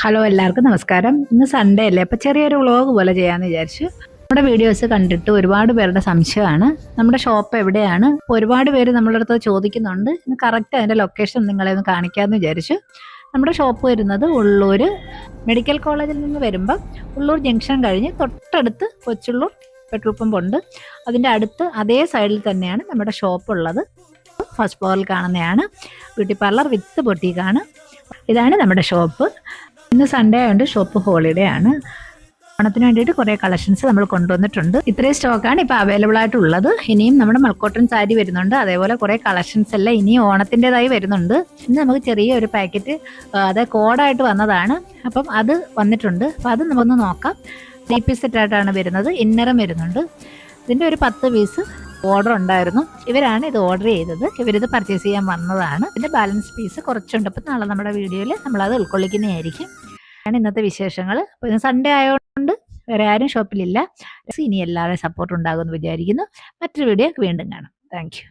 Hello, എല്ലാവർക്കും നമസ്കാരം. ഇന്ന് സൺഡേ അല്ലേ, അപ്പോൾ ചെറിയൊരു വ്ളോഗ് പോലെ ചെയ്യാമെന്ന് വിചാരിച്ചു. നമ്മുടെ വീഡിയോസ് കണ്ടിട്ട് ഒരുപാട് പേരുടെ സംശയമാണ് നമ്മുടെ ഷോപ്പ് എവിടെയാണ്. ഒരുപാട് പേര് നമ്മളുടെ അടുത്ത് ചോദിക്കുന്നുണ്ട്. ഇന്ന് കറക്റ്റ് അതിൻ്റെ ലൊക്കേഷൻ നിങ്ങളെ ഒന്ന് കാണിക്കാമെന്ന് വിചാരിച്ചു. നമ്മുടെ ഷോപ്പ് വരുന്നത് ഉള്ളൂർ മെഡിക്കൽ കോളേജിൽ നിന്ന് വരുമ്പോൾ ഉള്ളൂർ ജംഗ്ഷൻ കഴിഞ്ഞ് തൊട്ടടുത്ത് കൊച്ചുള്ളൂർ പെട്രോൾ പമ്പ് ഉണ്ട്. അതിൻ്റെ അടുത്ത് അതേ സൈഡിൽ തന്നെയാണ് നമ്മുടെ ഷോപ്പ് ഉള്ളത്. ഫസ്റ്റ് ഫ്ലോറിൽ കാണുന്നതാണ് ബ്യൂട്ടി പാർലർ വിത്ത് ബൊട്ടീക്കാണ്. ഇതാണ് നമ്മുടെ ഷോപ്പ്. ഇന്ന് സൺഡേ ആയതുകൊണ്ട് ഷോപ്പ് ഹോളിഡേ ആണ്. ഓണത്തിന് വേണ്ടിയിട്ട് കുറേ കളക്ഷൻസ് നമ്മൾ കൊണ്ടുവന്നിട്ടുണ്ട്. ഇത്രയും സ്റ്റോക്കാണ് ഇപ്പോൾ അവൈലബിൾ ആയിട്ടുള്ളത്. ഇനിയും നമ്മുടെ മൽക്കോട്ടൺ സാരി വരുന്നുണ്ട്. അതേപോലെ കുറേ കളക്ഷൻസ് എല്ലാം ഇനിയും ഓണത്തിൻ്റെതായി വരുന്നുണ്ട്. ഇന്ന് നമുക്ക് ചെറിയൊരു പാക്കറ്റ് അത് കോഡായിട്ട് വന്നതാണ്. അപ്പം അത് വന്നിട്ടുണ്ട്. അപ്പോൾ അത് നമുക്കൊന്ന് നോക്കാം. 3 പീസ് സെറ്റായിട്ടാണ് വരുന്നത്. ഇന്നറും വരുന്നുണ്ട്. ഇതിൻ്റെ ഒരു 10 പീസ് ഓർഡർ ഉണ്ടായിരുന്നു. ഇവരാണ് ഇത് ഓർഡർ ചെയ്തത്. ഇവരിത് പർച്ചേസ് ചെയ്യാൻ വന്നതാണ്. ഇതിൻ്റെ ബാലൻസ് പീസ് കുറച്ചുണ്ട്. അപ്പോൾ നാളെ നമ്മുടെ വീഡിയോയിൽ നമ്മളത് ഉൾക്കൊള്ളിക്കുന്നതായിരിക്കും. ആണ് ഇന്നത്തെ വിശേഷങ്ങൾ. അപ്പോൾ ഇന്ന് സൺഡേ ആയതുകൊണ്ട് വേറെ ആരും ഷോപ്പിലില്ല. ഇനി എല്ലാവരുടെയും സപ്പോർട്ട് ഉണ്ടാകുമെന്ന് വിചാരിക്കുന്നു. മറ്റൊരു വീഡിയോ വീണ്ടും കാണാം. Thank you.